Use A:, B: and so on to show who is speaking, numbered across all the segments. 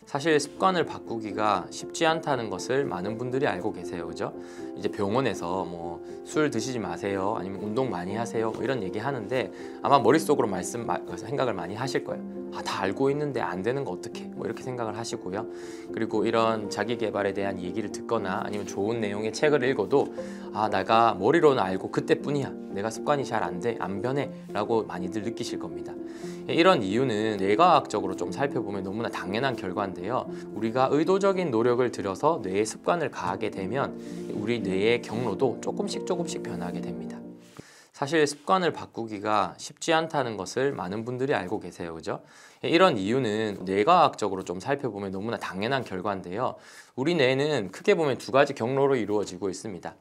A: 사실 습관을 바꾸기가 쉽지 않다는 것을 많은 분들이 알고 계세요. 그죠? 이제 병원에서 뭐 술 드시지 마세요. 아니면 운동 많이 하세요. 뭐 이런 얘기 하는데 아마 머릿속으로 생각을 많이 하실 거예요. 아, 다 알고 있는데 안 되는 거 어떡해? 뭐 이렇게 생각을 하시고요. 그리고 이런 자기 개발에 대한 얘기를 듣거나 아니면 좋은 내용의 책을 읽어도 아, 내가 머리로는 알고 그때뿐이야. 내가 습관이 잘 안 돼, 안 변해 라고 많이들 느끼실 겁니다. 이런 이유는 뇌과학적으로 좀 살펴보면 너무나 당연한 결과인데요. 우리가 의도적인 노력을 들여서 뇌에 습관을 가하게 되면 우리 뇌의 경로도 조금씩 변하게 됩니다. 사실 습관을 바꾸기가 쉽지 않다는 것을 많은 분들이 알고 계세요. 그죠? 이런 이유는 뇌과학적으로 좀 살펴보면 너무나 당연한 결과인데요. 우리 뇌는 크게 보면 두 가지 경로로 이루어지고 있습니다.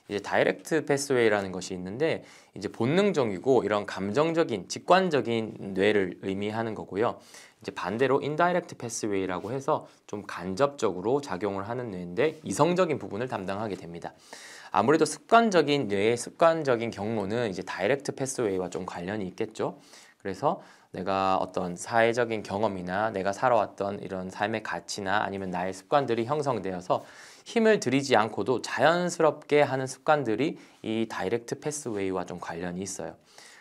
A: 이제 다이렉트 패스웨이라는 것이 있는데 이제 본능적이고 이런 감정적인 직관적인 뇌를 의미하는 거고요. 이제 반대로 인다이렉트 패스웨이라고 해서 좀 간접적으로 작용을 하는 뇌인데 이성적인 부분을 담당하게 됩니다. 아무래도 습관적인 뇌의 습관적인 경로는 이제 다이렉트 패스웨이와 좀 관련이 있겠죠. 그래서 내가 어떤 사회적인 경험이나 내가 살아왔던 이런 삶의 가치나 아니면 나의 습관들이 형성되어서 힘을 들이지 않고도 자연스럽게 하는 습관들이 이 다이렉트 패스웨이와 좀 관련이 있어요.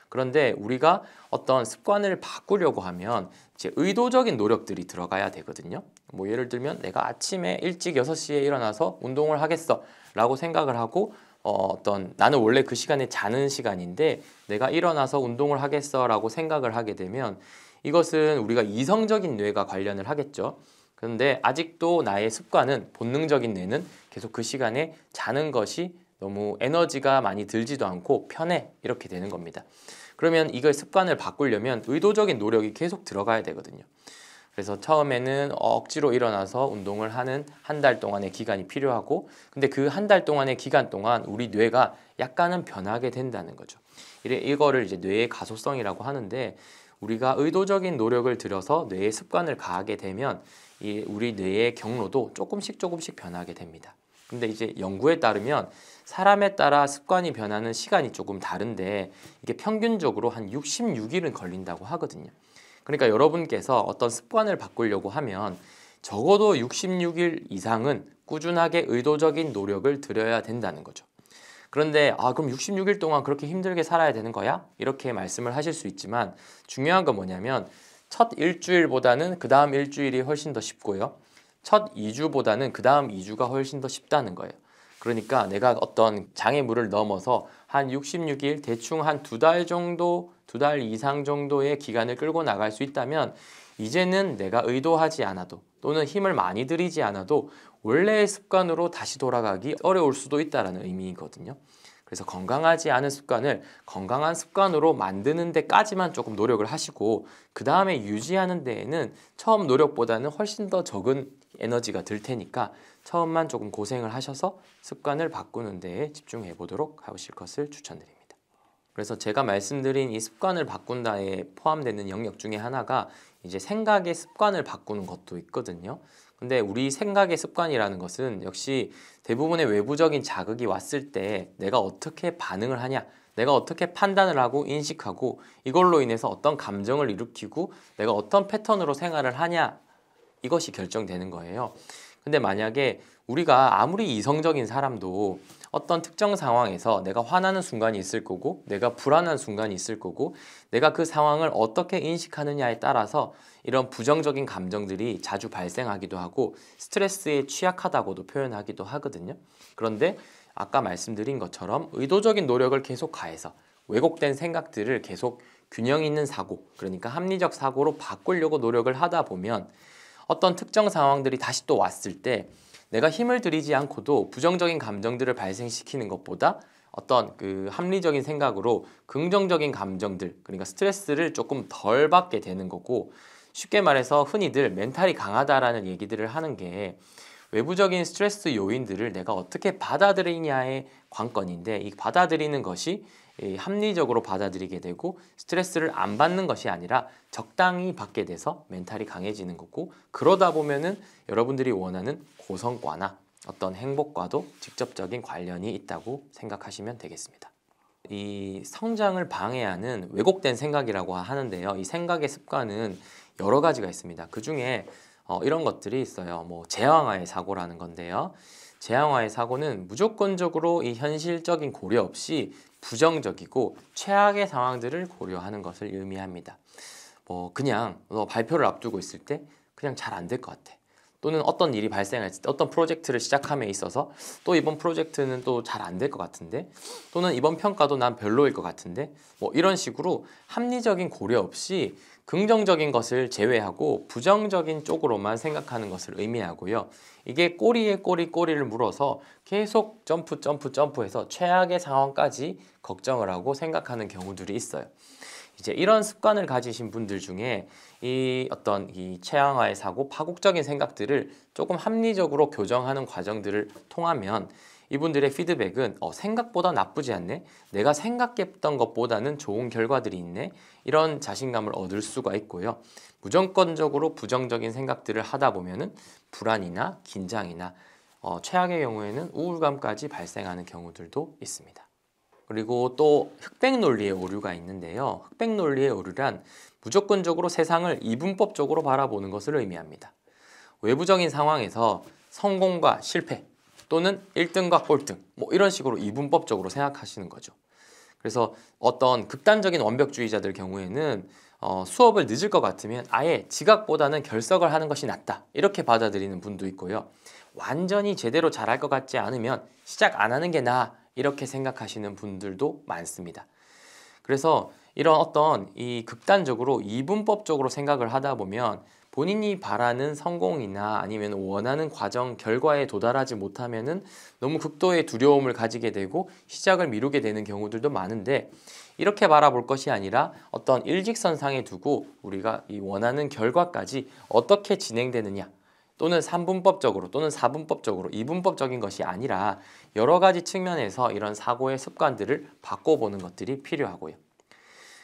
A: 그런데 우리가 어떤 습관을 바꾸려고 하면 이제 의도적인 노력들이 들어가야 되거든요. 뭐 예를 들면 내가 아침에 일찍 6시에 일어나서 운동을 하겠어 라고 생각을 하고 나는 원래 그 시간에 자는 시간인데 내가 일어나서 운동을 하겠어 라고 생각을 하게 되면 이것은 우리가 이성적인 뇌가 관련을 하겠죠. 그런데 아직도 나의 습관은 본능적인 뇌는 계속 그 시간에 자는 것이 너무 에너지가 많이 들지도 않고 편해 이렇게 되는 겁니다. 그러면 이걸 습관을 바꾸려면 의도적인 노력이 계속 들어가야 되거든요. 그래서 처음에는 억지로 일어나서 운동을 하는 한 달 동안의 기간이 필요하고 근데 그 한 달 동안의 기간 동안 우리 뇌가 약간은 변하게 된다는 거죠. 이거를 이제 뇌의 가소성이라고 하는데 우리가 의도적인 노력을 들여서 뇌의 습관을 가하게 되면 우리 뇌의 경로도 조금씩 변하게 됩니다. 근데 이제 연구에 따르면 사람에 따라 습관이 변하는 시간이 조금 다른데 이게 평균적으로 한 66일은 걸린다고 하거든요. 그러니까 여러분께서 어떤 습관을 바꾸려고 하면 적어도 66일 이상은 꾸준하게 의도적인 노력을 들여야 된다는 거죠. 그런데 그럼 66일 동안 그렇게 힘들게 살아야 되는 거야? 이렇게 말씀을 하실 수 있지만 중요한 건 뭐냐면 첫 일주일보다는 그 다음 일주일이 훨씬 더 쉽고요. 첫 2주보다는 그 다음 2주가 훨씬 더 쉽다는 거예요. 그러니까 내가 어떤 장애물을 넘어서 한 66일 대충 한 2달 정도, 2달 이상 정도의 기간을 끌고 나갈 수 있다면 이제는 내가 의도하지 않아도 또는 힘을 많이 들이지 않아도 원래의 습관으로 다시 돌아가기 어려울 수도 있다는 의미거든요. 그래서 건강하지 않은 습관을 건강한 습관으로 만드는 데까지만 조금 노력을 하시고 그 다음에 유지하는 데에는 처음 노력보다는 훨씬 더 적은 에너지가 들 테니까 처음만 조금 고생을 하셔서 습관을 바꾸는 데에 집중해 보도록 하실 것을 추천드립니다. 그래서 제가 말씀드린 이 습관을 바꾼다에 포함되는 영역 중에 하나가 이제 생각의 습관을 바꾸는 것도 있거든요. 근데 우리 생각의 습관이라는 것은 역시 대부분의 외부적인 자극이 왔을 때 내가 어떻게 반응을 하냐, 내가 어떻게 판단을 하고 인식하고 이걸로 인해서 어떤 감정을 일으키고 내가 어떤 패턴으로 생활을 하냐 이것이 결정되는 거예요. 근데 만약에 우리가 아무리 이성적인 사람도 어떤 특정 상황에서 내가 화나는 순간이 있을 거고 내가 불안한 순간이 있을 거고 내가 그 상황을 어떻게 인식하느냐에 따라서 이런 부정적인 감정들이 자주 발생하기도 하고 스트레스에 취약하다고도 표현하기도 하거든요. 그런데 아까 말씀드린 것처럼 의도적인 노력을 계속 가해서 왜곡된 생각들을 계속 균형 있는 사고, 그러니까 합리적 사고로 바꾸려고 노력을 하다 보면 어떤 특정 상황들이 다시 또 왔을 때 내가 힘을 들이지 않고도 부정적인 감정들을 발생시키는 것보다 어떤 그 합리적인 생각으로 긍정적인 감정들, 그러니까 스트레스를 조금 덜 받게 되는 거고 쉽게 말해서 흔히들 멘탈이 강하다라는 얘기들을 하는 게 외부적인 스트레스 요인들을 내가 어떻게 받아들이냐의 관건인데 이 받아들이는 것이 합리적으로 받아들이게 되고 스트레스를 안 받는 것이 아니라 적당히 받게 돼서 멘탈이 강해지는 거고 그러다 보면은 여러분들이 원하는 고성과나 어떤 행복과도 직접적인 관련이 있다고 생각하시면 되겠습니다. 이 성장을 방해하는 왜곡된 생각이라고 하는데요. 이 생각의 습관은 여러 가지가 있습니다. 그 중에 이런 것들이 있어요. 뭐 제왕화의 사고라는 건데요. 제왕화의 사고는 무조건적으로 이 현실적인 고려 없이 부정적이고 최악의 상황들을 고려하는 것을 의미합니다. 뭐 그냥 발표를 앞두고 있을 때 그냥 잘 안 될 것 같아. 또는 어떤 일이 발생했을 때 어떤 프로젝트를 시작함에 있어서 또 이번 프로젝트는 또 잘 안 될 것 같은데, 또는 이번 평가도 난 별로일 것 같은데, 뭐 이런 식으로 합리적인 고려 없이 긍정적인 것을 제외하고 부정적인 쪽으로만 생각하는 것을 의미하고요. 이게 꼬리에 꼬리를 물어서 계속 점프해서 최악의 상황까지 걱정을 하고 생각하는 경우들이 있어요. 이제 이런 습관을 가지신 분들 중에 이 어떤 이 최양화의 사고, 파국적인 생각들을 조금 합리적으로 교정하는 과정들을 통하면 이분들의 피드백은 생각보다 나쁘지 않네, 내가 생각했던 것보다는 좋은 결과들이 있네, 이런 자신감을 얻을 수가 있고요. 무조건적으로 부정적인 생각들을 하다 보면은 불안이나 긴장이나 최악의 경우에는 우울감까지 발생하는 경우들도 있습니다. 그리고 또 흑백 논리의 오류가 있는데요. 흑백 논리의 오류란 무조건적으로 세상을 이분법적으로 바라보는 것을 의미합니다. 외부적인 상황에서 성공과 실패 또는 1등과 꼴등 뭐 이런 식으로 이분법적으로 생각하시는 거죠. 그래서 어떤 극단적인 완벽주의자들 경우에는 수업을 늦을 것 같으면 아예 지각보다는 결석을 하는 것이 낫다, 이렇게 받아들이는 분도 있고요. 완전히 제대로 잘할 것 같지 않으면 시작 안 하는 게 나아, 이렇게 생각하시는 분들도 많습니다. 그래서 이런 어떤 이 극단적으로 이분법적으로 생각을 하다 보면 본인이 바라는 성공이나 아니면 원하는 과정 결과에 도달하지 못하면은 너무 극도의 두려움을 가지게 되고 시작을 미루게 되는 경우들도 많은데, 이렇게 바라볼 것이 아니라 어떤 일직선상에 두고 우리가 이 원하는 결과까지 어떻게 진행되느냐, 또는 3분법적으로 또는 4분법적으로 2분법적인 것이 아니라 여러 가지 측면에서 이런 사고의 습관들을 바꿔보는 것들이 필요하고요.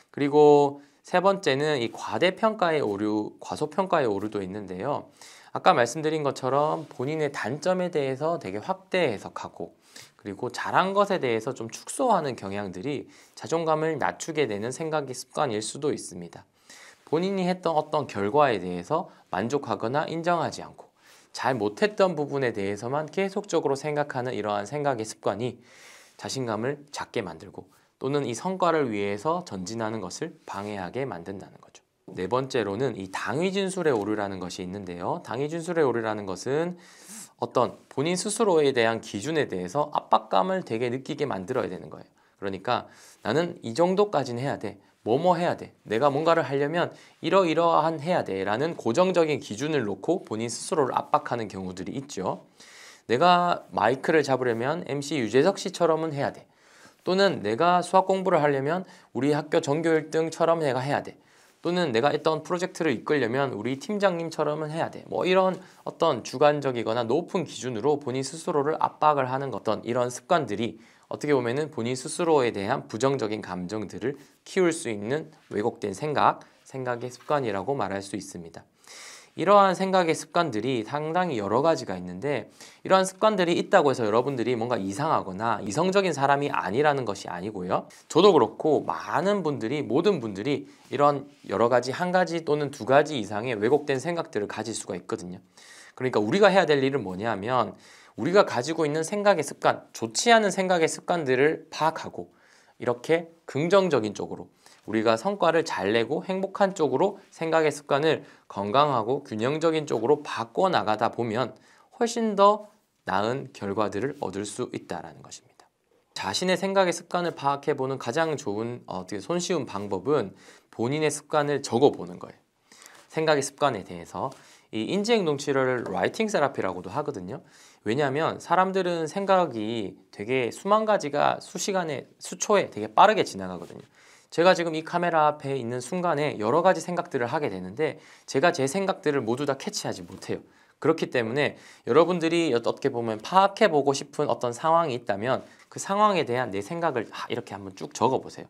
A: 그리고 세 번째는 이 과대평가의 오류, 과소평가의 오류도 있는데요. 아까 말씀드린 것처럼 본인의 단점에 대해서 되게 확대 해석하고, 그리고 잘한 것에 대해서 좀 축소하는 경향들이 자존감을 낮추게 되는 생각의 습관일 수도 있습니다. 본인이 했던 어떤 결과에 대해서 만족하거나 인정하지 않고 잘 못했던 부분에 대해서만 계속적으로 생각하는 이러한 생각의 습관이 자신감을 작게 만들고 또는 이 성과를 위해서 전진하는 것을 방해하게 만든다는 거죠. 네 번째로는 이 당위진술의 오류라는 것이 있는데요. 당위진술의 오류라는 것은 어떤 본인 스스로에 대한 기준에 대해서 압박감을 되게 느끼게 만들어야 되는 거예요. 그러니까 나는 이 정도까지는 해야 돼, 뭐뭐 해야 돼, 내가 뭔가를 하려면 이러이러한 해야 돼 라는 고정적인 기준을 놓고 본인 스스로를 압박하는 경우들이 있죠. 내가 마이크를 잡으려면 MC 유재석 씨처럼은 해야 돼, 또는 내가 수학 공부를 하려면 우리 학교 전교 1등처럼 내가 해야 돼, 또는 내가 어떤 프로젝트를 이끌려면 우리 팀장님처럼은 해야 돼, 뭐 이런 어떤 주관적이거나 높은 기준으로 본인 스스로를 압박을 하는 어떤 이런 습관들이 어떻게 보면은 본인 스스로에 대한 부정적인 감정들을 키울 수 있는 왜곡된 생각의 습관이라고 말할 수 있습니다. 이러한 생각의 습관들이 상당히 여러 가지가 있는데, 이러한 습관들이 있다고 해서 여러분들이 뭔가 이상하거나 이성적인 사람이 아니라는 것이 아니고요. 저도 그렇고 모든 분들이 이런 여러 가지 한 가지 또는 두 가지 이상의 왜곡된 생각들을 가질 수가 있거든요. 그러니까 우리가 해야 될 일은 뭐냐면 우리가 가지고 있는 생각의 습관, 좋지 않은 생각의 습관들을 파악하고 이렇게 긍정적인 쪽으로 우리가 성과를 잘 내고 행복한 쪽으로 생각의 습관을 건강하고 균형적인 쪽으로 바꿔 나가다 보면 훨씬 더 나은 결과들을 얻을 수 있다는 것입니다. 자신의 생각의 습관을 파악해보는 가장 좋은 손쉬운 방법은 본인의 습관을 적어보는 거예요. 생각의 습관에 대해서 이 인지행동치료를 라이팅 세라피라고도 하거든요. 왜냐하면 사람들은 생각이 되게 수만 가지가 수초에 되게 빠르게 지나가거든요. 제가 지금 이 카메라 앞에 있는 순간에 여러 가지 생각들을 하게 되는데 제가 제 생각들을 모두 다 캐치하지 못해요. 그렇기 때문에 여러분들이 어떻게 보면 파악해보고 싶은 어떤 상황이 있다면 그 상황에 대한 내 생각을 이렇게 한번 쭉 적어보세요.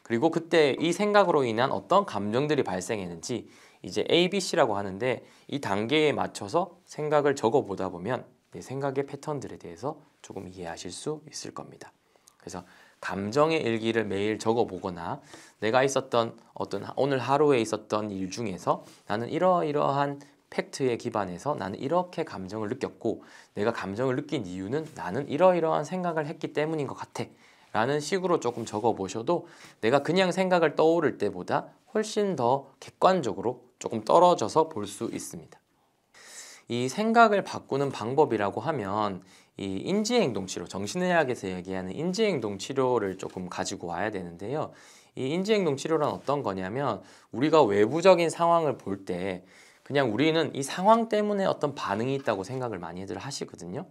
A: 그리고 그때 이 생각으로 인한 어떤 감정들이 발생했는지 이제 ABC라고 하는데 이 단계에 맞춰서 생각을 적어보다 보면 내 생각의 패턴들에 대해서 조금 이해하실 수 있을 겁니다. 그래서 감정의 일기를 매일 적어보거나 내가 있었던 오늘 하루에 있었던 일 중에서 나는 이러이러한 팩트에 기반해서 나는 이렇게 감정을 느꼈고 내가 감정을 느낀 이유는 나는 이러이러한 생각을 했기 때문인 것 같아 라는 식으로 조금 적어 보셔도 내가 그냥 생각을 떠오를 때보다 훨씬 더 객관적으로 조금 떨어져서 볼 수 있습니다. 이 생각을 바꾸는 방법이라고 하면 이 인지행동치료, 정신의학에서 얘기하는 인지행동치료를 조금 가지고 와야 되는데요. 이 인지행동치료란 어떤 거냐면 우리가 외부적인 상황을 볼 때 그냥 우리는 이 상황 때문에 어떤 반응이 있다고 생각을 많이들 하시거든요.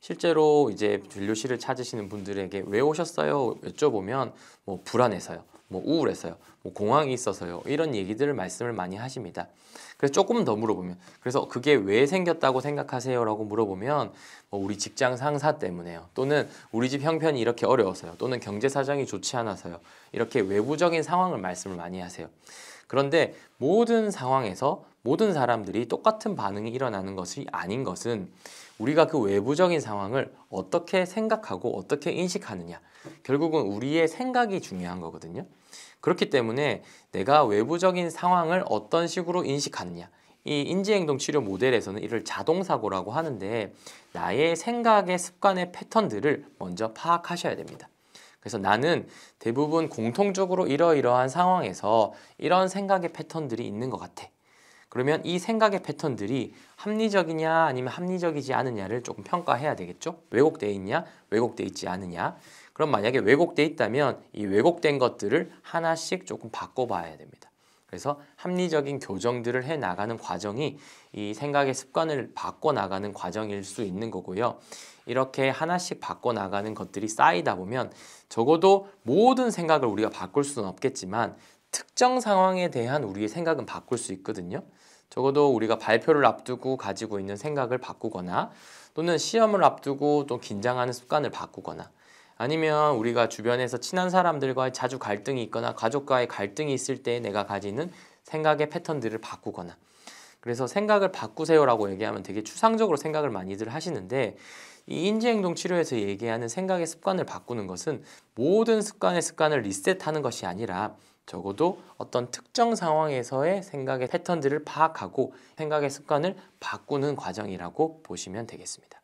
A: 실제로 이제 진료실을 찾으시는 분들에게 왜 오셨어요? 여쭤보면 뭐 불안해서요, 뭐 우울해서요, 뭐 공황이 있어서요 이런 얘기들을 말씀을 많이 하십니다. 그래서 조금 더 물어보면 그래서 그게 왜 생겼다고 생각하세요? 라고 물어보면 뭐 우리 직장 상사 때문에요, 또는 우리 집 형편이 이렇게 어려워서요, 또는 경제 사정이 좋지 않아서요, 이렇게 외부적인 상황을 말씀을 많이 하세요. 그런데 모든 상황에서 모든 사람들이 똑같은 반응이 일어나는 것이 아닌 것은 우리가 그 외부적인 상황을 어떻게 생각하고 어떻게 인식하느냐, 결국은 우리의 생각이 중요한 거거든요. 그렇기 때문에 내가 외부적인 상황을 어떤 식으로 인식하느냐, 이 인지행동치료 모델에서는 이를 자동사고라고 하는데 나의 생각의 습관의 패턴들을 먼저 파악하셔야 됩니다. 그래서 나는 대부분 공통적으로 이러이러한 상황에서 이런 생각의 패턴들이 있는 것 같아. 그러면 이 생각의 패턴들이 합리적이냐 아니면 합리적이지 않느냐를 조금 평가해야 되겠죠. 왜곡되어 있냐, 왜곡되어 있지 않느냐. 그럼 만약에 왜곡되어 있다면 이 왜곡된 것들을 하나씩 조금 바꿔봐야 됩니다. 그래서 합리적인 교정들을 해나가는 과정이 이 생각의 습관을 바꿔나가는 과정일 수 있는 거고요. 이렇게 하나씩 바꿔나가는 것들이 쌓이다 보면 적어도 모든 생각을 우리가 바꿀 수는 없겠지만 특정 상황에 대한 우리의 생각은 바꿀 수 있거든요. 적어도 우리가 발표를 앞두고 가지고 있는 생각을 바꾸거나 또는 시험을 앞두고 또 긴장하는 습관을 바꾸거나 아니면 우리가 주변에서 친한 사람들과의 자주 갈등이 있거나 가족과의 갈등이 있을 때 내가 가지는 생각의 패턴들을 바꾸거나, 그래서 생각을 바꾸세요라고 얘기하면 되게 추상적으로 생각을 많이들 하시는데 이 인지행동 치료에서 얘기하는 생각의 습관을 바꾸는 것은 모든 습관을 리셋하는 것이 아니라 적어도 어떤 특정 상황에서의 생각의 패턴들을 파악하고 생각의 습관을 바꾸는 과정이라고 보시면 되겠습니다.